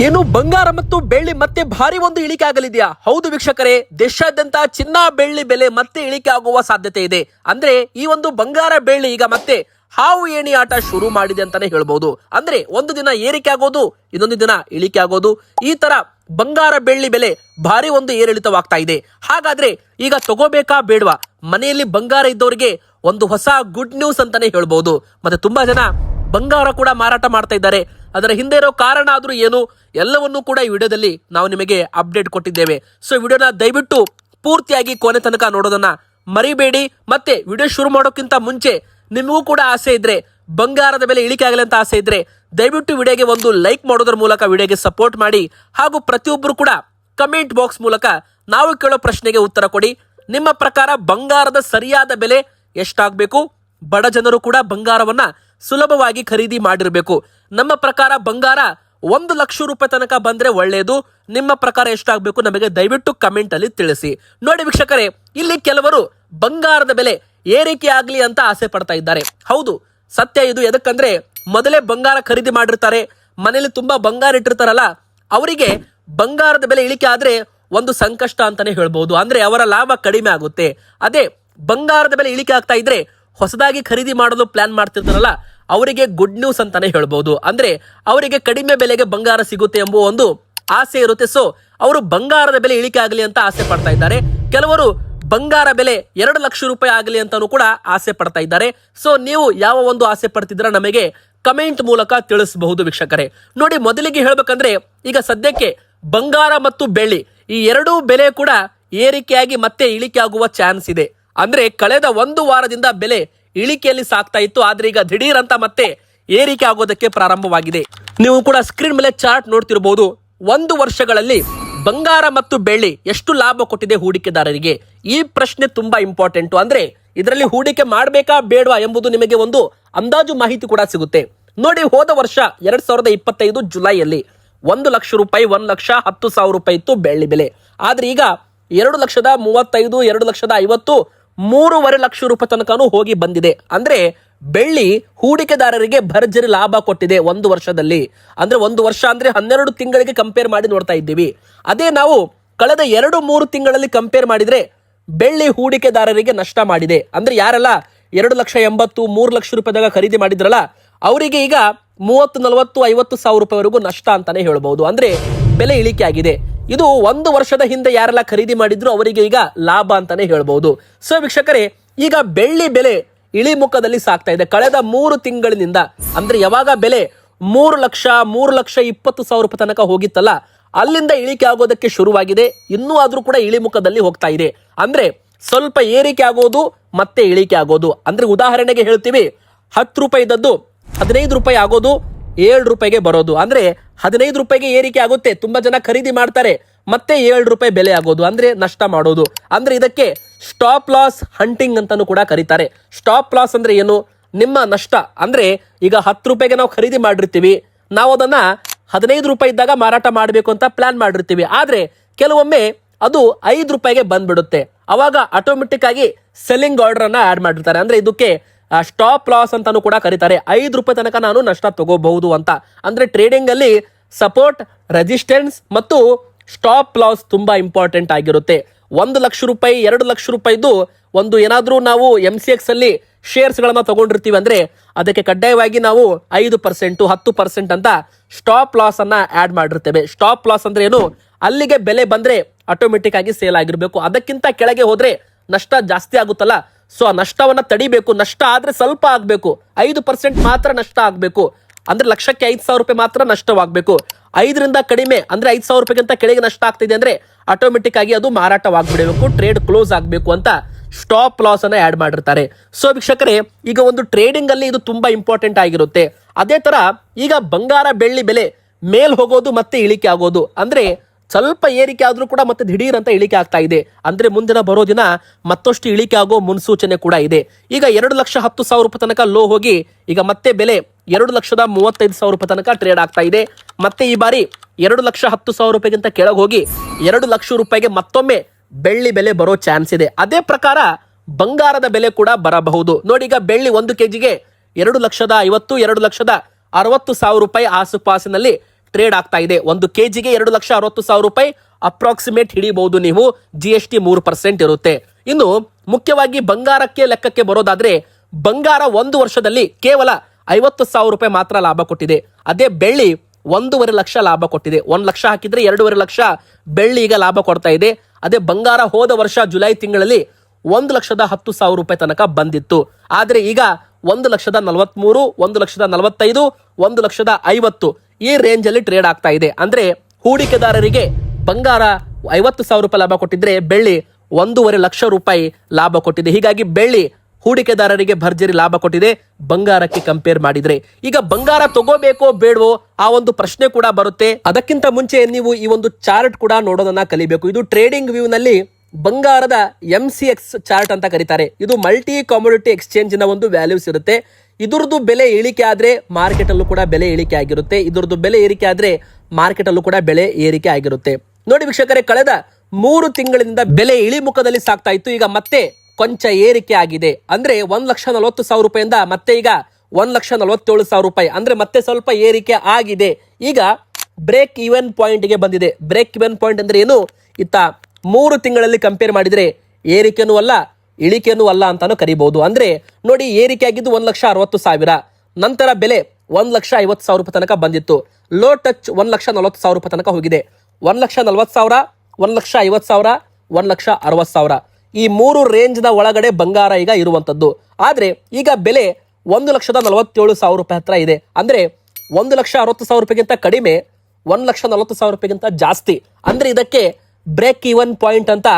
ಏನು ಬಂಗಾರ ಮತ್ತು ಬೆಳ್ಳಿ ಮತ್ತೆ ಭಾರಿ ಒಂದು ಇಳಿಕೆ ಆಗಲಿದೆಯಾ? ಹೌದು ವೀಕ್ಷಕರೇ, ದೇಶಾದ್ಯಂತ ಚಿನ್ನ ಬೆಳ್ಳಿ ಬೆಲೆ ಮತ್ತೆ ಇಳಿಕೆ ಆಗುವ ಸಾಧ್ಯತೆ ಇದೆ. ಅಂದ್ರೆ ಈ ಒಂದು ಬಂಗಾರ ಬೆಳ್ಳಿ ಈಗ ಮತ್ತೆ ಹಾವು ಏಣಿ ಆಟ ಶುರು ಮಾಡಿದೆ ಅಂತಾನೆ ಹೇಳ್ಬಹುದು. ಅಂದ್ರೆ ಒಂದು ದಿನ ಏರಿಕೆ ಆಗೋದು, ಇನ್ನೊಂದು ದಿನ ಇಳಿಕೆ ಆಗೋದು, ಈ ತರ ಬಂಗಾರ ಬೆಳ್ಳಿ ಬೆಲೆ ಭಾರಿ ಒಂದು ಏರಿಳಿತವಾಗ್ತಾ ಇದೆ. ಹಾಗಾದ್ರೆ ಈಗ ತಗೋಬೇಕಾ ಬೇಡವಾ? ಮನೆಯಲ್ಲಿ ಬಂಗಾರ ಇದ್ದವರಿಗೆ ಒಂದು ಹೊಸ ಗುಡ್ ನ್ಯೂಸ್ ಅಂತಾನೆ ಹೇಳ್ಬಹುದು. ಮತ್ತೆ ತುಂಬಾ ಜನ ಬಂಗಾರ ಕೂಡ ಮಾರಾಟ ಮಾಡ್ತಾ ಇದ್ದಾರೆ. ಅದರ ಹಿಂದೆ ಇರೋ ಕಾರಣ ಆದ್ರೂ ಏನು, ಎಲ್ಲವನ್ನೂ ಕೂಡ ಈ ವಿಡಿಯೋದಲ್ಲಿ ನಾವು ನಿಮಗೆ ಅಪ್ಡೇಟ್ ಕೊಟ್ಟಿದ್ದೇವೆ. ಸೊ ವಿಡಿಯೋನ ದಯವಿಟ್ಟು ಪೂರ್ತಿಯಾಗಿ ಕೊನೆ ತನಕ ನೋಡೋದನ್ನ ಮರಿಬೇಡಿ. ಮತ್ತೆ ವಿಡಿಯೋ ಶುರು ಮಾಡೋಕ್ಕಿಂತ ಮುಂಚೆ ನಿಮಗೂ ಕೂಡ ಆಸೆ ಇದ್ರೆ, ಬಂಗಾರದ ಬೆಲೆ ಇಳಿಕೆ ಆಗಲಿ ಅಂತ ಆಸೆ ಇದ್ರೆ, ದಯವಿಟ್ಟು ವಿಡಿಯೋಗೆ ಒಂದು ಲೈಕ್ ಮಾಡೋದ್ರ ಮೂಲಕ ವಿಡಿಯೋಗೆ ಸಪೋರ್ಟ್ ಮಾಡಿ. ಹಾಗೂ ಪ್ರತಿಯೊಬ್ಬರು ಕೂಡ ಕಮೆಂಟ್ ಬಾಕ್ಸ್ ಮೂಲಕ ನಾವು ಕೇಳೋ ಪ್ರಶ್ನೆಗೆ ಉತ್ತರ ಕೊಡಿ. ನಿಮ್ಮ ಪ್ರಕಾರ ಬಂಗಾರದ ಸರಿಯಾದ ಬೆಲೆ ಎಷ್ಟಾಗಬೇಕು? ಬಡ ಜನರು ಕೂಡ ಬಂಗಾರವನ್ನ ಸುಲಭವಾಗಿ ಖರೀದಿ ಮಾಡಿರಬೇಕು. ನಮ್ಮ ಪ್ರಕಾರ ಬಂಗಾರ 1 ಲಕ್ಷ ರೂಪಾಯಿ ತನಕ ಬಂದ್ರೆ ಒಳ್ಳೆಯದು. ನಿಮ್ಮ ಪ್ರಕಾರ ಎಷ್ಟಾಗಬೇಕು ನಮಗೆ ದಯವಿಟ್ಟು ಕಮೆಂಟ್ ಅಲ್ಲಿ ತಿಳಿಸಿ. ನೋಡಿ ವೀಕ್ಷಕರೇ, ಇಲ್ಲಿ ಕೆಲವರು ಬಂಗಾರದ ಬೆಲೆ ಏರಿಕೆ ಆಗ್ಲಿ ಅಂತ ಆಸೆ ಪಡ್ತಾ ಇದ್ದಾರೆ. ಹೌದು, ಸತ್ಯ ಇದು. ಎದಕ್ಕಂದ್ರೆ ಮೊದಲೇ ಬಂಗಾರ ಖರೀದಿ ಮಾಡಿರ್ತಾರೆ, ಮನೇಲಿ ತುಂಬಾ ಬಂಗಾರ ಇಟ್ಟಿರ್ತಾರಲ್ಲ, ಅವರಿಗೆ ಬಂಗಾರದ ಬೆಲೆ ಇಳಿಕೆ ಆದ್ರೆ ಒಂದು ಸಂಕಷ್ಟ ಅಂತಾನೆ ಹೇಳ್ಬಹುದು. ಅಂದ್ರೆ ಅವರ ಲಾಭ ಕಡಿಮೆ ಆಗುತ್ತೆ. ಅದೇ ಬಂಗಾರದ ಬೆಲೆ ಇಳಿಕೆ ಆಗ್ತಾ ಇದ್ರೆ ಹೊಸದಾಗಿ ಖರೀದಿ ಮಾಡಲು ಪ್ಲಾನ್ ಮಾಡ್ತಿರ್ತಾರಲ್ಲ, ಅವರಿಗೆ ಗುಡ್ ನ್ಯೂಸ್ ಅಂತಾನೆ ಹೇಳ್ಬಹುದು. ಅಂದ್ರೆ ಅವರಿಗೆ ಕಡಿಮೆ ಬೆಲೆಗೆ ಬಂಗಾರ ಸಿಗುತ್ತೆ ಎಂಬುವ ಒಂದು ಆಸೆ ಇರುತ್ತೆ. ಸೊ ಅವರು ಬಂಗಾರದ ಬೆಲೆ ಇಳಿಕೆ ಆಗಲಿ ಅಂತ ಆಸೆ ಪಡ್ತಾ ಇದ್ದಾರೆ. ಕೆಲವರು ಬಂಗಾರ ಬೆಲೆ 2 ಲಕ್ಷ ರೂಪಾಯಿ ಆಗಲಿ ಅಂತಾನೂ ಕೂಡ ಆಸೆ ಪಡ್ತಾ ಇದ್ದಾರೆ. ಸೊ ನೀವು ಯಾವ ಒಂದು ಆಸೆ ಪಡ್ತಿದ್ರ ನಮಗೆ ಕಮೆಂಟ್ ಮೂಲಕ ತಿಳಿಸಬಹುದು ವೀಕ್ಷಕರೇ. ನೋಡಿ, ಮೊದಲಿಗೆ ಹೇಳ್ಬೇಕಂದ್ರೆ ಈಗ ಸದ್ಯಕ್ಕೆ ಬಂಗಾರ ಮತ್ತು ಬೆಳ್ಳಿ ಈ ಎರಡೂ ಬೆಲೆ ಕೂಡ ಏರಿಕೆಯಾಗಿ ಮತ್ತೆ ಇಳಿಕೆ ಆಗುವ ಚಾನ್ಸ್ ಇದೆ. ಅಂದ್ರೆ ಕಳೆದ 1 ವಾರದಿಂದ ಬೆಲೆ ಇಳಿಕೆಯಲ್ಲಿ ಸಾಕ್ತಾ ಇತ್ತು, ಆದ್ರೆ ಈಗ ದಿಢೀರ್ ಅಂತ ಮತ್ತೆ ಏರಿಕೆ ಆಗೋದಕ್ಕೆ ಪ್ರಾರಂಭವಾಗಿದೆ. ನೀವು ಕೂಡ ಸ್ಕ್ರೀನ್ ಮೇಲೆ ಚಾರ್ಟ್ ನೋಡ್ತಿರಬಹುದು. 1 ವರ್ಷಗಳಲ್ಲಿ ಬಂಗಾರ ಮತ್ತು ಬೆಳ್ಳಿ ಎಷ್ಟು ಲಾಭ ಕೊಟ್ಟಿದೆ ಹೂಡಿಕೆದಾರರಿಗೆ? ಈ ಪ್ರಶ್ನೆ ತುಂಬಾ ಇಂಪಾರ್ಟೆಂಟ್. ಅಂದ್ರೆ ಇದರಲ್ಲಿ ಹೂಡಿಕೆ ಮಾಡಬೇಕಾ ಬೇಡವಾ ಎಂಬುದು ನಿಮಗೆ ಒಂದು ಅಂದಾಜು ಮಾಹಿತಿ ಕೂಡ ಸಿಗುತ್ತೆ. ನೋಡಿ, ಹೋದ ವರ್ಷ 2025 ಜುಲೈಯಲ್ಲಿ 1 ಲಕ್ಷ ರೂಪಾಯಿ 1,10,000 ರೂಪಾಯಿ ಇತ್ತು ಬೆಳ್ಳಿ ಬೆಲೆ. ಆದ್ರೆ ಈಗ 2,35,000, 2,50,000, 3.5 ಲಕ್ಷ ರೂಪಾಯಿ ತನಕನೂ ಹೋಗಿ ಬಂದಿದೆ. ಅಂದ್ರೆ ಬೆಳ್ಳಿ ಹೂಡಿಕೆದಾರರಿಗೆ ಭರ್ಜರಿ ಲಾಭ ಕೊಟ್ಟಿದೆ 1 ವರ್ಷದಲ್ಲಿ. ಅಂದ್ರೆ 1 ವರ್ಷ ಅಂದ್ರೆ 12 ತಿಂಗಳಿಗೆ ಕಂಪೇರ್ ಮಾಡಿ ನೋಡ್ತಾ ಇದ್ದೀವಿ. ಅದೇ ನಾವು ಕಳೆದ 2-3 ತಿಂಗಳಲ್ಲಿ ಕಂಪೇರ್ ಮಾಡಿದ್ರೆ ಬೆಳ್ಳಿ ಹೂಡಿಕೆದಾರರಿಗೆ ನಷ್ಟ ಮಾಡಿದೆ. ಅಂದ್ರೆ ಯಾರೆಲ್ಲ 2,80,000, 3 ಲಕ್ಷ ರೂಪಾಯಿದಾಗ ಖರೀದಿ ಮಾಡಿದ್ರಲ್ಲ, ಅವರಿಗೆ ಈಗ 30, 40, 50 ಸಾವಿರ ರೂಪಾಯಿವರೆಗೂ ನಷ್ಟ ಅಂತಾನೆ ಹೇಳ್ಬಹುದು. ಅಂದ್ರೆ ಬೆಲೆ ಇಳಿಕೆ ಆಗಿದೆ. ಇದು 1 ವರ್ಷದ ಹಿಂದೆ ಯಾರೆಲ್ಲ ಖರೀದಿ ಮಾಡಿದ್ರು ಅವರಿಗೆ ಈಗ ಲಾಭ ಅಂತಾನೆ ಹೇಳ್ಬಹುದು. ಸೊ ವೀಕ್ಷಕರೇ, ಈಗ ಬೆಳ್ಳಿ ಬೆಲೆ ಇಳಿಮುಖದಲ್ಲಿ ಸಾಕ್ತಾ ಇದೆ ಕಳೆದ 3 ತಿಂಗಳಿನಿಂದ. ಅಂದ್ರೆ ಯಾವಾಗ ಬೆಲೆ 3 ಲಕ್ಷ 3,20,000 ರೂಪಾಯಿ ತನಕ ಹೋಗಿತ್ತಲ್ಲ, ಅಲ್ಲಿಂದ ಇಳಿಕೆ ಆಗೋದಕ್ಕೆ ಶುರುವಾಗಿದೆ. ಇನ್ನೂ ಆದ್ರೂ ಕೂಡ ಇಳಿಮುಖದಲ್ಲಿ ಹೋಗ್ತಾ ಇದೆ. ಅಂದ್ರೆ ಸ್ವಲ್ಪ ಏರಿಕೆ ಆಗೋದು ಮತ್ತೆ ಇಳಿಕೆ ಆಗೋದು. ಅಂದ್ರೆ ಉದಾಹರಣೆಗೆ ಹೇಳ್ತೀವಿ, 10 ರೂಪಾಯಿ ಇದ್ದದ್ದು 15 ರೂಪಾಯಿ ಆಗೋದು, 7 ರೂಪಾಯಿಗೆ ಬರೋದು. ಅಂದ್ರೆ 15 ರೂಪಾಯಿಗೆ ಏರಿಕೆ ಆಗುತ್ತೆ, ತುಂಬಾ ಜನ ಖರೀದಿ ಮಾಡ್ತಾರೆ, ಮತ್ತೆ 7 ರೂಪಾಯಿ ಬೆಲೆ ಆಗೋದು, ಅಂದ್ರೆ ನಷ್ಟ ಮಾಡೋದು. ಅಂದ್ರೆ ಇದಕ್ಕೆ ಸ್ಟಾಪ್ ಲಾಸ್ ಹಂಟಿಂಗ್ ಅಂತಾನು ಕೂಡ ಕರೀತಾರೆ. ಸ್ಟಾಪ್ ಲಾಸ್ ಅಂದ್ರೆ ಏನು? ನಿಮ್ಮ ನಷ್ಟ. ಅಂದ್ರೆ ಈಗ 10 ರೂಪಾಯಿಗೆ ನಾವು ಖರೀದಿ ಮಾಡಿರ್ತೀವಿ, ನಾವು ಅದನ್ನ 15 ರೂಪಾಯಿ ಇದ್ದಾಗ ಮಾರಾಟ ಮಾಡಬೇಕು ಅಂತ ಪ್ಲಾನ್ ಮಾಡಿರ್ತೀವಿ. ಆದ್ರೆ ಕೆಲವೊಮ್ಮೆ ಅದು 5 ರೂಪಾಯಿಗೆ ಬಂದ್ಬಿಡುತ್ತೆ. ಅವಾಗ ಆಟೋಮೆಟಿಕ್ ಆಗಿ ಸೆಲ್ಲಿಂಗ್ ಆರ್ಡರ್ ಅನ್ನ ಆಡ್ ಮಾಡಿರ್ತಾರೆ. ಅಂದ್ರೆ ಇದಕ್ಕೆ ಸ್ಟಾಪ್ ಲಾಸ್ ಅಂತಾನು ಕೂಡ ಕರೀತಾರೆ. 5 ರೂಪಾಯಿ ತನಕ ನಾನು ನಷ್ಟ ತಗೋಬಹುದು ಅಂತ. ಅಂದ್ರೆ ಟ್ರೇಡಿಂಗ್ ಅಲ್ಲಿ ಸಪೋರ್ಟ್, ರೆಸಿಸ್ಟೆನ್ಸ್ ಮತ್ತು ಸ್ಟಾಪ್ ಲಾಸ್ ತುಂಬಾ ಇಂಪಾರ್ಟೆಂಟ್ ಆಗಿರುತ್ತೆ. 1 ಲಕ್ಷ ರೂಪಾಯಿ 2 ಲಕ್ಷ ರೂಪಾಯಿದು ಒಂದು ಏನಾದ್ರೂ ನಾವು MCX ಅಲ್ಲಿ ಶೇರ್ಸ್ ಗಳನ್ನ ತಗೊಂಡಿರ್ತೀವಿ ಅಂದ್ರೆ ಅದಕ್ಕೆ ಕಡ್ಡಾಯವಾಗಿ ನಾವು 5%, 10% ಅಂತ ಸ್ಟಾಪ್ ಲಾಸ್ ಅನ್ನ ಆಡ್ ಮಾಡಿರ್ತೇವೆ. ಸ್ಟಾಪ್ ಲಾಸ್ ಅಂದ್ರೆ ಏನು? ಅಲ್ಲಿಗೆ ಬೆಲೆ ಬಂದ್ರೆ ಆಟೋಮೆಟಿಕ್ ಆಗಿ ಸೇಲ್ ಆಗಿರ್ಬೇಕು. ಅದಕ್ಕಿಂತ ಕೆಳಗೆ ಹೋದ್ರೆ ನಷ್ಟ ಜಾಸ್ತಿ ಆಗುತ್ತಲ್ಲ, ಸೊ ಆ ನಷ್ಟವನ್ನ ತಡಿಬೇಕು. ನಷ್ಟ ಆದ್ರೆ ಸ್ವಲ್ಪ ಆಗ್ಬೇಕು, 5% ಮಾತ್ರ ನಷ್ಟ ಆಗ್ಬೇಕು. ಅಂದ್ರೆ ಲಕ್ಷಕ್ಕೆ 5,000 ರೂಪಾಯಿ ಮಾತ್ರ ನಷ್ಟವಾಗಬೇಕು. 5ರಿಂದ ಕಡಿಮೆ ಅಂದ್ರೆ 5,000 ರೂಪಾಯಿಗಿಂತ ಕೆಳಗೆ ನಷ್ಟ ಆಗ್ತಿದೆ ಅಂದ್ರೆ ಆಟೋಮೆಟಿಕ್ ಆಗಿ ಅದು ಮಾರಾಟವಾಗ್ಬಿಡಬೇಕು, ಟ್ರೇಡ್ ಕ್ಲೋಸ್ ಆಗ್ಬೇಕು ಅಂತ ಸ್ಟಾಪ್ ಲಾಸ್ ಅನ್ನ ಆಡ್ ಮಾಡಿರ್ತಾರೆ. ಸೊ ವೀಕ್ಷಕರೇ, ಈಗ ಒಂದು ಟ್ರೇಡಿಂಗ್ ಅಲ್ಲಿ ಇದು ತುಂಬಾ ಇಂಪಾರ್ಟೆಂಟ್ ಆಗಿರುತ್ತೆ. ಅದೇ ತರ ಈಗ ಬಂಗಾರ ಬೆಳ್ಳಿ ಬೆಲೆ ಮೇಲ್ ಹೋಗೋದು ಮತ್ತೆ ಇಳಿಕೆ ಆಗೋದು. ಅಂದ್ರೆ ಸ್ವಲ್ಪ ಏರಿಕೆ ಆದ್ರೂ ಕೂಡ ಮತ್ತೆ ದಿಢೀರ್ ಅಂತ ಇಳಿಕೆ ಆಗ್ತಾ ಇದೆ. ಅಂದ್ರೆ ಮುಂದಿನ ಬರೋ ದಿನ ಮತ್ತಷ್ಟು ಇಳಿಕೆ ಆಗೋ ಮುನ್ಸೂಚನೆ ಕೂಡ ಇದೆ. ಈಗ 2,10,000 ರೂಪಾಯಿ ತನಕ ಲೋ ಹೋಗಿ ಈಗ ಮತ್ತೆ ಬೆಲೆ 2,35,000 ರೂಪಾಯಿ ತನಕ ಟ್ರೇಡ್ ಆಗ್ತಾ ಇದೆ. ಮತ್ತೆ ಈ ಬಾರಿ 2,10,000 ರೂಪಾಯಿಗಿಂತ ಕೆಳಗೆ ಹೋಗಿ 2 ಲಕ್ಷ ರೂಪಾಯಿಗೆ ಮತ್ತೊಮ್ಮೆ ಬೆಳ್ಳಿ ಬೆಲೆ ಬರೋ ಚಾನ್ಸ್ ಇದೆ. ಅದೇ ಪ್ರಕಾರ ಬಂಗಾರದ ಬೆಲೆ ಕೂಡ ಬರಬಹುದು. ನೋಡಿ, ಈಗ ಬೆಳ್ಳಿ 1 kgಗೆ 2,50,000, 2,60,000 ರೂಪಾಯಿ ಆಸುಪಾಸಿನಲ್ಲಿ ಟ್ರೇಡ್ ಆಗ್ತಾ ಇದೆ. 1 ಕೆಜಿಗೆ 2,60,000 ರೂಪಾಯಿ ಅಪ್ರಾಕ್ಸಿಮೇಟ್ ಹಿಡಿಬಹುದು ನೀವು. GST 3% ಇರುತ್ತೆ. ಇನ್ನು ಮುಖ್ಯವಾಗಿ ಬಂಗಾರಕ್ಕೆ ಲೆಕ್ಕಕ್ಕೆ ಬರೋದಾದ್ರೆ ಬಂಗಾರ 1 ವರ್ಷದಲ್ಲಿ ಕೇವಲ 50,000 ರೂಪಾಯಿ ಮಾತ್ರ ಲಾಭ ಕೊಟ್ಟಿದೆ. ಅದೇ ಬೆಳ್ಳಿ 1.5 ಲಕ್ಷ ಲಾಭ ಕೊಟ್ಟಿದೆ. 1 ಲಕ್ಷ ಹಾಕಿದ್ರೆ 2.5 ಲಕ್ಷ ಬೆಳ್ಳಿ ಈಗ ಲಾಭ ಕೊಡ್ತಾ ಇದೆ. ಅದೇ ಬಂಗಾರ ಹೋದ ವರ್ಷ ಜುಲೈ ತಿಂಗಳಲ್ಲಿ 1,10,000 ರೂಪಾಯಿ ತನಕ ಬಂದಿತ್ತು. ಆದ್ರೆ ಈಗ 1,43,000, 1,45,000, 1,50,000 ಈ ರೇಂಜ್ ಅಲ್ಲಿ ಟ್ರೇಡ್ ಆಗ್ತಾ ಇದೆ. ಅಂದ್ರೆ ಹೂಡಿಕೆದಾರರಿಗೆ ಬಂಗಾರ 50,000 ರೂಪಾಯಿ ಲಾಭ ಕೊಟ್ಟಿದ್ರೆ ಬೆಳ್ಳಿ 1.5 ಲಕ್ಷ ರೂಪಾಯಿ ಲಾಭ ಕೊಟ್ಟಿದೆ. ಹೀಗಾಗಿ ಬೆಳ್ಳಿ ಹೂಡಿಕೆದಾರರಿಗೆ ಭರ್ಜರಿ ಲಾಭ ಕೊಟ್ಟಿದೆ ಬಂಗಾರಕ್ಕೆ ಕಂಪೇರ್ ಮಾಡಿದ್ರೆ. ಈಗ ಬಂಗಾರ ತಗೋಬೇಕೋ ಬೇಡವೋ ಆ ಒಂದು ಪ್ರಶ್ನೆ ಕೂಡ ಬರುತ್ತೆ. ಅದಕ್ಕಿಂತ ಮುಂಚೆ ನೀವು ಈ ಒಂದು ಚಾರ್ಟ್ ಕೂಡ ನೋಡೋದನ್ನ ಕಲಿಬೇಕು. ಇದು ಟ್ರೇಡಿಂಗ್ ವ್ಯೂ ನಲ್ಲಿ ಬಂಗಾರದ MCX ಚಾರ್ಟ್ ಅಂತ ಕರೀತಾರೆ. ಇದು ಮಲ್ಟಿ ಕಮೋಡಿಟಿ ಎಕ್ಸ್ಚೇಂಜ್ ನ ಒಂದು ವ್ಯಾಲ್ಯೂಸ್ ಇರುತ್ತೆ. ಇದರದ್ದು ಬೆಲೆ ಇಳಿಕೆ ಆದ್ರೆ ಮಾರ್ಕೆಟ್ ಅಲ್ಲೂ ಕೂಡ ಬೆಲೆ ಇಳಿಕೆ ಆಗಿರುತ್ತೆ. ಇದರದ್ದು ಬೆಲೆ ಏರಿಕೆ ಆದ್ರೆ ಮಾರ್ಕೆಟ್ ಅಲ್ಲೂ ಕೂಡ ಬೆಲೆ ಏರಿಕೆ ಆಗಿರುತ್ತೆ. ನೋಡಿ ವೀಕ್ಷಕರೇ, ಕಳೆದ 3 ತಿಂಗಳಿಂದ ಬೆಲೆ ಇಳಿಮುಖದಲ್ಲಿ ಸಾಗ್ತಾ ಇತ್ತು. ಈಗ ಮತ್ತೆ ಕೊಂಚ ಏರಿಕೆ ಆಗಿದೆ. ಅಂದ್ರೆ 1,40,000 ರೂಪಾಯಿಂದ ಮತ್ತೆ ಈಗ 1,47,000 ರೂಪಾಯಿ, ಅಂದ್ರೆ ಮತ್ತೆ ಸ್ವಲ್ಪ ಏರಿಕೆ ಆಗಿದೆ. ಈಗ ಬ್ರೇಕ್ ಈವನ್ ಪಾಯಿಂಟ್ ಗೆ ಬಂದಿದೆ. ಬ್ರೇಕ್ ಈವನ್ ಪಾಯಿಂಟ್ ಅಂದ್ರೆ ಏನು? ಇತ್ತ 3 ತಿಂಗಳಲ್ಲಿ ಕಂಪೇರ್ ಮಾಡಿದ್ರೆ ಏರಿಕೆನೂ ಅಲ್ಲ ಇಳಿಕೆನೂ ಅಲ್ಲ ಅಂತಾನು ಕರಿಬಹುದು. ಅಂದ್ರೆ ನೋಡಿ, ಏರಿಕೆ ಆಗಿದ್ದು 1,60,000, ನಂತರ ಬೆಲೆ 1,50,000 ರೂಪಾಯಿ ತನಕ ಬಂದಿತ್ತು. ಲೋ ಟಚ್ 1,40,000 ರೂಪಾಯಿ ತನಕ ಹೋಗಿದೆ. 1,40,000, 1,50,000, 1,60,000 ಈ 3 ರೇಂಜ್ ನ ಒಳಗಡೆ ಬಂಗಾರ ಈಗ ಇರುವಂತದ್ದು. ಆದ್ರೆ ಈಗ ಬೆಲೆ 1,47,000 ರೂಪಾಯಿ ಹತ್ರ ಇದೆ. ಅಂದ್ರೆ 1,60,000 ರೂಪಾಯಿಗಿಂತ ಕಡಿಮೆ, 1,40,000 ರೂಪಾಯಿಗಿಂತ ಜಾಸ್ತಿ. ಅಂದ್ರೆ ಇದಕ್ಕೆ ಬ್ರೇಕ್ ಈವನ್ ಪಾಯಿಂಟ್ ಅಂತ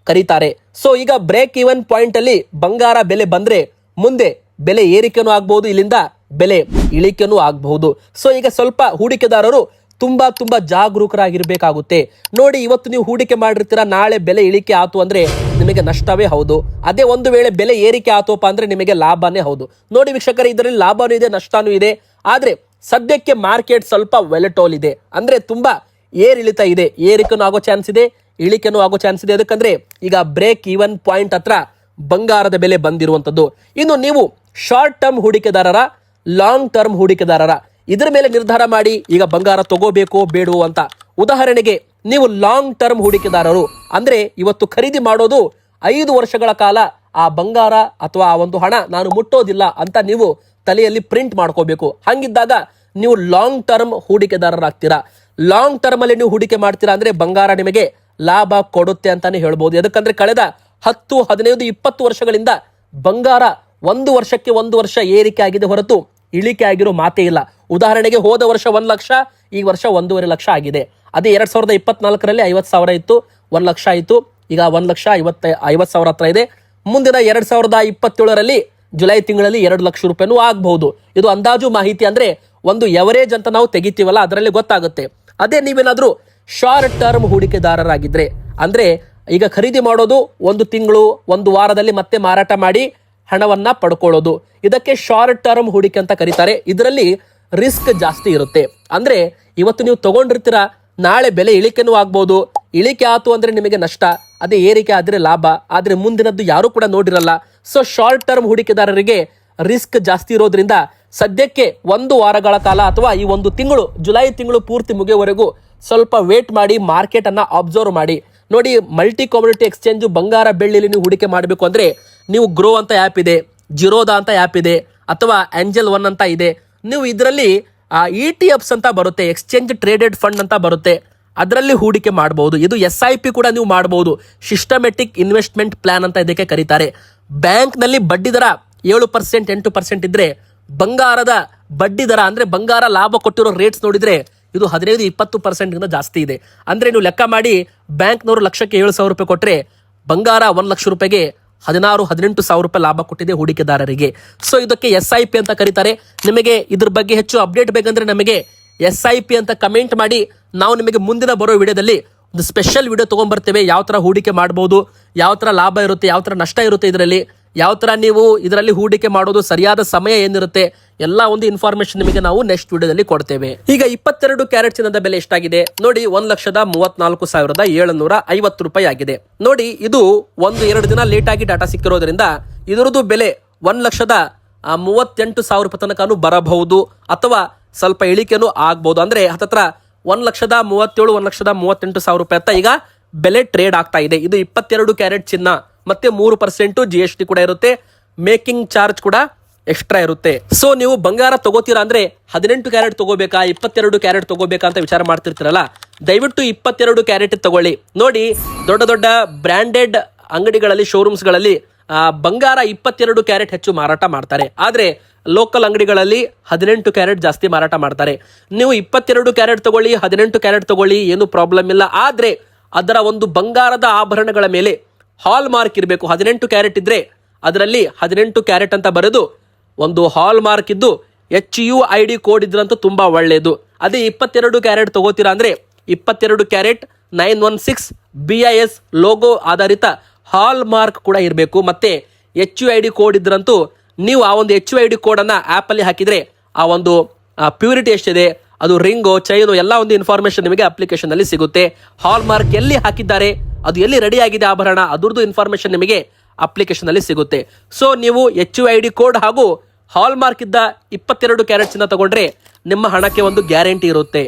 ಕರೀತಾರೆ. ಸೊ ಈಗ ಬ್ರೇಕ್ ಈವನ್ ಪಾಯಿಂಟ್ ಅಲ್ಲಿ ಬಂಗಾರ ಬೆಲೆ ಬಂದ್ರೆ ಮುಂದೆ ಬೆಲೆ ಏರಿಕೆನೂ ಆಗ್ಬಹುದು, ಇಲ್ಲಿಂದ ಬೆಲೆ ಇಳಿಕೆನೂ ಆಗಬಹುದು. ಸೊ ಈಗ ಸ್ವಲ್ಪ ಹೂಡಿಕೆದಾರರು ತುಂಬಾ ಜಾಗರೂಕರಾಗಿರ್ಬೇಕಾಗುತ್ತೆ. ನೋಡಿ, ಇವತ್ತು ನೀವು ಹೂಡಿಕೆ ಮಾಡಿರ್ತೀರಾ, ನಾಳೆ ಬೆಲೆ ಇಳಿಕೆ ಆತು ಅಂದ್ರೆ ನಿಮಗೆ ನಷ್ಟವೇ ಹೌದು. ಅದೇ ಒಂದು ವೇಳೆ ಬೆಲೆ ಏರಿಕೆ ಆತೋಪ ಅಂದ್ರೆ ನಿಮಗೆ ಲಾಭನೇ ಹೌದು. ನೋಡಿ ವೀಕ್ಷಕರೇ, ಇದರಲ್ಲಿ ಲಾಭನೂ ಇದೆ ನಷ್ಟನೂ ಇದೆ. ಆದ್ರೆ ಸದ್ಯಕ್ಕೆ ಮಾರ್ಕೆಟ್ ಸ್ವಲ್ಪ ವೆಲಟೋಲ್ ಇದೆ. ಅಂದ್ರೆ ತುಂಬಾ ಏರಿಳಿತ ಇದೆ. ಏರಿಕೆನೂ ಆಗೋ ಚಾನ್ಸ್ ಇದೆ, ಇಳಿಕೆನೂ ಆಗೋ ಚಾನ್ಸ್ ಇದೆ. ಅದಕ್ಕಂದ್ರೆ ಈಗ ಬ್ರೇಕ್ ಈವನ್ ಪಾಯಿಂಟ್ ಹತ್ರ ಬಂಗಾರದ ಬೆಲೆ ಬಂದಿರುವಂತದ್ದು. ಇನ್ನು ನೀವು ಶಾರ್ಟ್ ಟರ್ಮ್ ಹೂಡಿಕೆದಾರರ, ಲಾಂಗ್ ಟರ್ಮ್ ಹೂಡಿಕೆದಾರರ, ಇದರ ಮೇಲೆ ನಿರ್ಧಾರ ಮಾಡಿ ಈಗ ಬಂಗಾರ ತಗೋಬೇಕೋ ಬೇಡವೋ ಅಂತ. ಉದಾಹರಣೆಗೆ ನೀವು ಲಾಂಗ್ ಟರ್ಮ್ ಹೂಡಿಕೆದಾರರು ಅಂದ್ರೆ ಇವತ್ತು ಖರೀದಿ ಮಾಡೋದು 5 ವರ್ಷಗಳ ಕಾಲ ಆ ಬಂಗಾರ ಅಥವಾ ಆ ಒಂದು ಹಣ ನಾನು ಮುಟ್ಟೋದಿಲ್ಲ ಅಂತ ನೀವು ತಲೆಯಲ್ಲಿ ಪ್ರಿಂಟ್ ಮಾಡ್ಕೋಬೇಕು. ಹಂಗಿದ್ದಾಗ ನೀವು ಲಾಂಗ್ ಟರ್ಮ್ ಹೂಡಿಕೆದಾರರಾಗ್ತೀರಾ. ಲಾಂಗ್ ಟರ್ಮ್ ಅಲ್ಲಿ ನೀವು ಹೂಡಿಕೆ ಮಾಡ್ತೀರಾ ಅಂದ್ರೆ ಬಂಗಾರ ನಿಮಗೆ ಲಾಭ ಕೊಡುತ್ತೆ ಅಂತಾನೆ ಹೇಳ್ಬೋದು. ಯಾಕಂದ್ರೆ ಕಳೆದ 10, 15, 20 ವರ್ಷಗಳಿಂದ ಬಂಗಾರ 1 ವರ್ಷಕ್ಕೆ 1 ವರ್ಷ ಏರಿಕೆ ಆಗಿದೆ ಹೊರತು ಇಳಿಕೆ ಆಗಿರೋ ಮಾತೇ ಇಲ್ಲ. ಉದಾಹರಣೆಗೆ ಹೋದ ವರ್ಷ 1 ಲಕ್ಷ, ಈ ವರ್ಷ 1.5 ಲಕ್ಷ ಆಗಿದೆ. ಅದೇ 2024ರಲ್ಲಿ 50,000 ಇತ್ತು, 1 ಲಕ್ಷ ಆಯಿತು. ಈಗ 1,50,000 ಹತ್ರ ಇದೆ. ಮುಂದಿನ 2027ರಲ್ಲಿ ಜುಲೈ ತಿಂಗಳಲ್ಲಿ 2 ಲಕ್ಷ ರೂಪಾಯಿನೂ ಆಗಬಹುದು. ಇದು ಅಂದಾಜು ಮಾಹಿತಿ. ಅಂದ್ರೆ ಒಂದು ಎವರೇಜ್ ಅಂತ ನಾವು ತೆಗಿತೀವಲ್ಲ, ಅದರಲ್ಲಿ ಗೊತ್ತಾಗುತ್ತೆ. ಅದೇ ನೀವೇನಾದ್ರೂ ಶಾರ್ಟ್ ಟರ್ಮ್ ಹೂಡಿಕೆದಾರರಾಗಿದ್ರೆ ಅಂದ್ರೆ ಈಗ ಖರೀದಿ ಮಾಡೋದು 1 ತಿಂಗಳು 1 ವಾರದಲ್ಲಿ ಮತ್ತೆ ಮಾರಾಟ ಮಾಡಿ ಹಣವನ್ನ ಪಡ್ಕೊಳ್ಳೋದು, ಇದಕ್ಕೆ ಶಾರ್ಟ್ ಟರ್ಮ್ ಹೂಡಿಕೆ ಅಂತ ಕರೀತಾರೆ. ಇದರಲ್ಲಿ ರಿಸ್ಕ್ ಜಾಸ್ತಿ ಇರುತ್ತೆ. ಅಂದ್ರೆ ಇವತ್ತು ನೀವು ತಗೊಂಡಿರ್ತೀರಾ, ನಾಳೆ ಬೆಲೆ ಇಳಿಕೆನೂ ಆಗ್ಬಹುದು. ಇಳಿಕೆ ಆತು ಅಂದ್ರೆ ನಿಮಗೆ ನಷ್ಟ, ಅದೇ ಏರಿಕೆ ಆದ್ರೆ ಲಾಭ. ಆದ್ರೆ ಮುಂದಿನದ್ದು ಯಾರು ಕೂಡ ನೋಡಿರಲ್ಲ. ಸೊ ಶಾರ್ಟ್ ಟರ್ಮ್ ಹೂಡಿಕೆದಾರರಿಗೆ ರಿಸ್ಕ್ ಜಾಸ್ತಿ ಇರೋದ್ರಿಂದ ಸದ್ಯಕ್ಕೆ 1 ವಾರಗಳ ಕಾಲ ಅಥವಾ ಈ 1 ತಿಂಗಳು, ಜುಲೈ ತಿಂಗಳು ಪೂರ್ತಿ ಮುಗಿಯುವವರೆಗೂ ಸ್ವಲ್ಪ ವೇಟ್ ಮಾಡಿ, ಮಾರ್ಕೆಟ್ ಅನ್ನ ಅಬ್ಸರ್ವ್ ಮಾಡಿ. ನೋಡಿ, ಮಲ್ಟಿ ಕಮೋಡಿಟಿ ಎಕ್ಸ್ಚೇಂಜ್ ಬಂಗಾರ ಬೆಳ್ಳಿಲಿ ನೀವು ಹೂಡಿಕೆ ಮಾಡಬೇಕು ಅಂದ್ರೆ ನೀವು ಗ್ರೋ ಅಂತ ಆ್ಯಪ್ ಇದೆ, ಜಿರೋದಾ ಅಂತ ಆ್ಯಪ್ ಇದೆ, ಅಥವಾ ಏಂಜಲ್ ಒನ್ ಅಂತ ಇದೆ. ನೀವು ಇದರಲ್ಲಿ ETFs ಅಂತ ಬರುತ್ತೆ, ಎಕ್ಸ್ಚೇಂಜ್ ಟ್ರೇಡೆಡ್ ಫಂಡ್ ಅಂತ ಬರುತ್ತೆ, ಅದರಲ್ಲಿ ಹೂಡಿಕೆ ಮಾಡಬಹುದು. ಇದು SIP ಕೂಡ ನೀವು ಮಾಡಬಹುದು. ಸಿಸ್ಟಮೆಟಿಕ್ ಇನ್ವೆಸ್ಟ್ಮೆಂಟ್ ಪ್ಲಾನ್ ಅಂತ ಇದಕ್ಕೆ ಕರೀತಾರೆ. ಬ್ಯಾಂಕ್ ನಲ್ಲಿ ಬಡ್ಡಿ ದರ 7%, 8% ಇದ್ರೆ ಬಂಗಾರದ ಬಡ್ಡಿ ದರ ಅಂದ್ರೆ ಬಂಗಾರ ಲಾಭ ಕೊಟ್ಟಿರೋ ರೇಟ್ಸ್ ನೋಡಿದ್ರೆ ಇದು 15-20% ಗಿಂತ ಜಾಸ್ತಿ ಇದೆ. ಅಂದ್ರೆ ನೀವು ಲೆಕ್ಕ ಮಾಡಿ, ಬ್ಯಾಂಕ್ನವರು ಲಕ್ಷಕ್ಕೆ 7,000 ರೂಪಾಯಿ ಕೊಟ್ರೆ ಬಂಗಾರ 1 ಲಕ್ಷ ರೂಪಾಯಿಗೆ 16-18,000 ರೂಪಾಯಿ ಲಾಭ ಕೊಟ್ಟಿದೆ ಹೂಡಿಕೆದಾರರಿಗೆ. ಸೊ ಇದಕ್ಕೆ SIP ಅಂತ ಕರೀತಾರೆ. ನಿಮಗೆ ಇದ್ರ ಬಗ್ಗೆ ಹೆಚ್ಚು ಅಪ್ಡೇಟ್ ಬೇಕಂದ್ರೆ ನಮಗೆ SIP ಅಂತ ಕಮೆಂಟ್ ಮಾಡಿ, ನಾವು ನಿಮಗೆ ಮುಂದಿನ ಬರೋ ವಿಡಿಯೋದಲ್ಲಿ ಒಂದು ಸ್ಪೆಷಲ್ ವಿಡಿಯೋ ತಗೊಂಡ್ಬರ್ತೇವೆ. ಯಾವ ತರ ಹೂಡಿಕೆ ಮಾಡಬಹುದು, ಯಾವ ತರ ಲಾಭ ಇರುತ್ತೆ, ಯಾವ ತರ ನಷ್ಟ ಇರುತ್ತೆ, ಇದರಲ್ಲಿ ಯಾವ ತರ ನೀವು ಇದರಲ್ಲಿ ಹೂಡಿಕೆ ಮಾಡೋದು, ಸರಿಯಾದ ಸಮಯ ಏನಿರುತ್ತೆ, ಎಲ್ಲ ಒಂದು ಇನ್ಫಾರ್ಮೇಶನ್ ನಿಮಗೆ ನಾವು ನೆಕ್ಸ್ಟ್ ವಿಡಿಯೋದಲ್ಲಿ ಕೊಡ್ತೇವೆ. ಈಗ 22 ಕ್ಯಾರೆಟ್ ಚಿನ್ನದ ಬೆಲೆ ಎಷ್ಟಾಗಿದೆ ನೋಡಿ, 1,34,750 ರೂಪಾಯಿ ಆಗಿದೆ. ನೋಡಿ, ಇದು 1-2 ದಿನ ಲೇಟ್ ಆಗಿ ಡಾಟಾ ಸಿಕ್ಕಿರೋದ್ರಿಂದ ಇದರದ್ದು ಬೆಲೆ 1,38,000 ರೂಪಾಯಿ ತನಕ ಬರಬಹುದು, ಅಥವಾ ಸ್ವಲ್ಪ ಇಳಿಕೆನೂ ಆಗ್ಬಹುದು. ಅಂದ್ರೆ ಹತ್ತತ್ರ 1,37,000 1,38,000 ರೂಪಾಯಿ ಅಂತ ಈಗ ಬೆಲೆ ಟ್ರೇಡ್ ಆಗ್ತಾ ಇದೆ. ಇದು 22 ಕ್ಯಾರೆಟ್ ಚಿನ್ನ, ಮತ್ತೆ 3% GST ಕೂಡ ಇರುತ್ತೆ, ಮೇಕಿಂಗ್ ಚಾರ್ಜ್ ಕೂಡ ಎಕ್ಸ್ಟ್ರಾ ಇರುತ್ತೆ. ಸೊ ನೀವು ಬಂಗಾರ ತಗೋತೀರಾ ಅಂದ್ರೆ 18 ಕ್ಯಾರೆಟ್ ತಗೋಬೇಕಾ 22 ಕ್ಯಾರೆಟ್ ತಗೋಬೇಕಾ ಅಂತ ವಿಚಾರ ಮಾಡ್ತಿರ್ತೀರಲ್ಲ, ದಯವಿಟ್ಟು 22 ಕ್ಯಾರೆಟ್ ತಗೊಳ್ಳಿ. ನೋಡಿ, ದೊಡ್ಡ ದೊಡ್ಡ ಬ್ರಾಂಡೆಡ್ ಅಂಗಡಿಗಳಲ್ಲಿ, ಶೋರೂಮ್ಸ್ಗಳಲ್ಲಿ ಬಂಗಾರ 22 ಕ್ಯಾರೆಟ್ ಹೆಚ್ಚು ಮಾರಾಟ ಮಾಡ್ತಾರೆ. ಆದ್ರೆ ಲೋಕಲ್ ಅಂಗಡಿಗಳಲ್ಲಿ 18 ಕ್ಯಾರೆಟ್ ಜಾಸ್ತಿ ಮಾರಾಟ ಮಾಡ್ತಾರೆ. ನೀವು 22 ಕ್ಯಾರೆಟ್ ತಗೊಳ್ಳಿ, 18 ಕ್ಯಾರೆಟ್ ತಗೊಳ್ಳಿ, ಏನು ಪ್ರಾಬ್ಲಮ್ ಇಲ್ಲ. ಆದ್ರೆ ಅದರ ಒಂದು ಬಂಗಾರದ ಆಭರಣಗಳ ಮೇಲೆ ಹಾಲ್ ಮಾರ್ಕ್ ಇರಬೇಕು. 18 ಕ್ಯಾರೆಟ್ ಇದ್ರೆ ಅದರಲ್ಲಿ 18 ಕ್ಯಾರೆಟ್ ಅಂತ ಬರೆದು ಒಂದು ಹಾಲ್ ಮಾರ್ಕ್ ಇದ್ದು HUID ಕೋಡ್ ಇದ್ರಂತೂ ತುಂಬಾ ಒಳ್ಳೆಯದು. ಅದೇ 22 ಕ್ಯಾರೆಟ್ ತಗೋತೀರಾ ಅಂದ್ರೆ 22 ಕ್ಯಾರೆಟ್ 916 BIS ಲೋಗೋ ಆಧಾರಿತ ಹಾಲ್ ಮಾರ್ಕ್ ಕೂಡ ಇರಬೇಕು. ಮತ್ತೆ HUID ಕೋಡ್ ಇದ್ರಂತೂ ನೀವು ಆ ಒಂದು HUID ಕೋಡ್ ಅನ್ನ ಆಪ್ ಅಲ್ಲಿ ಹಾಕಿದ್ರೆ ಆ ಒಂದು ಪ್ಯೂರಿಟಿ ಎಷ್ಟಿದೆ, ಅದು ರಿಂಗು, ಚೈನು, ಎಲ್ಲ ಒಂದು ಇನ್ಫಾರ್ಮೇಶನ್ ನಿಮಗೆ ಅಪ್ಲಿಕೇಶನ್ ಅಲ್ಲಿ ಸಿಗುತ್ತೆ. ಹಾಲ್ ಮಾರ್ಕ್ ಎಲ್ಲಿ ಹಾಕಿದ್ದಾರೆ, ಅದು ಎಲ್ಲಿ ರೆಡಿ ಆಗಿದೆ ಆಭರಣ, ಅದರದ್ದು ಇನ್ಫಾರ್ಮೇಶನ್ ನಿಮಗೆ ಅಪ್ಲಿಕೇಶನ್ ಅಲ್ಲಿ ಸಿಗುತ್ತೆ. ಸೊ ನೀವು HUID ಕೋಡ್ ಹಾಗೂ ಹಾಲ್ ಮಾರ್ಕ್ ಇದ್ದ 22 ಕ್ಯಾರೆಟ್ ಚಿನ್ನ ತಗೊಂಡ್ರೆ ನಿಮ್ಮ ಹಣಕ್ಕೆ ಒಂದು ಗ್ಯಾರಂಟಿ ಇರುತ್ತೆ.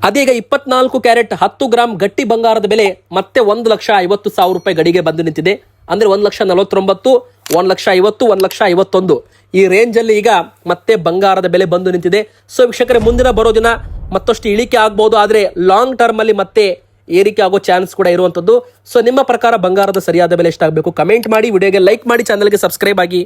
ಅದೀಗ 24 ಕ್ಯಾರೆಟ್ 10 ಗ್ರಾಮ್ ಗಟ್ಟಿ ಬಂಗಾರದ ಬೆಲೆ ಮತ್ತೆ 1,50,000 ರೂಪಾಯಿ ಗಡಿಗೆ ಬಂದು ನಿಂತಿದೆ. ಅಂದ್ರೆ 1,49,000, 1,50,000, 1,51,000 ಈ ರೇಂಜ್ ಅಲ್ಲಿ ಈಗ ಮತ್ತೆ ಬಂಗಾರದ ಬೆಲೆ ಬಂದು ನಿಂತಿದೆ. ಸೊ ವೀಕ್ಷಕರೇ, ಮುಂದಿನ ಬರೋ ದಿನ ಮತ್ತಷ್ಟು ಇಳಿಕೆ ಆಗ್ಬಹುದು, ಆದ್ರೆ ಲಾಂಗ್ ಟರ್ಮ್ ಅಲ್ಲಿ ಮತ್ತೆ ಏರಿಕೆ ಆಗೋ ಚಾನ್ಸ್ ಕೂಡ ಇರುವಂತದ್ದು. ಸೊ ನಿಮ್ಮ ಪ್ರಕಾರ ಬಂಗಾರದ ಸರಿಯಾದ ಬೆಲೆ ಎಷ್ಟಾಗಬೇಕು ಕಮೆಂಟ್ ಮಾಡಿ, ವಿಡಿಯೋಗೆ ಲೈಕ್ ಮಾಡಿ, ಚಾನಲ್ಗೆ ಸಬ್ಸ್ಕ್ರೈಬ್ ಆಗಿ.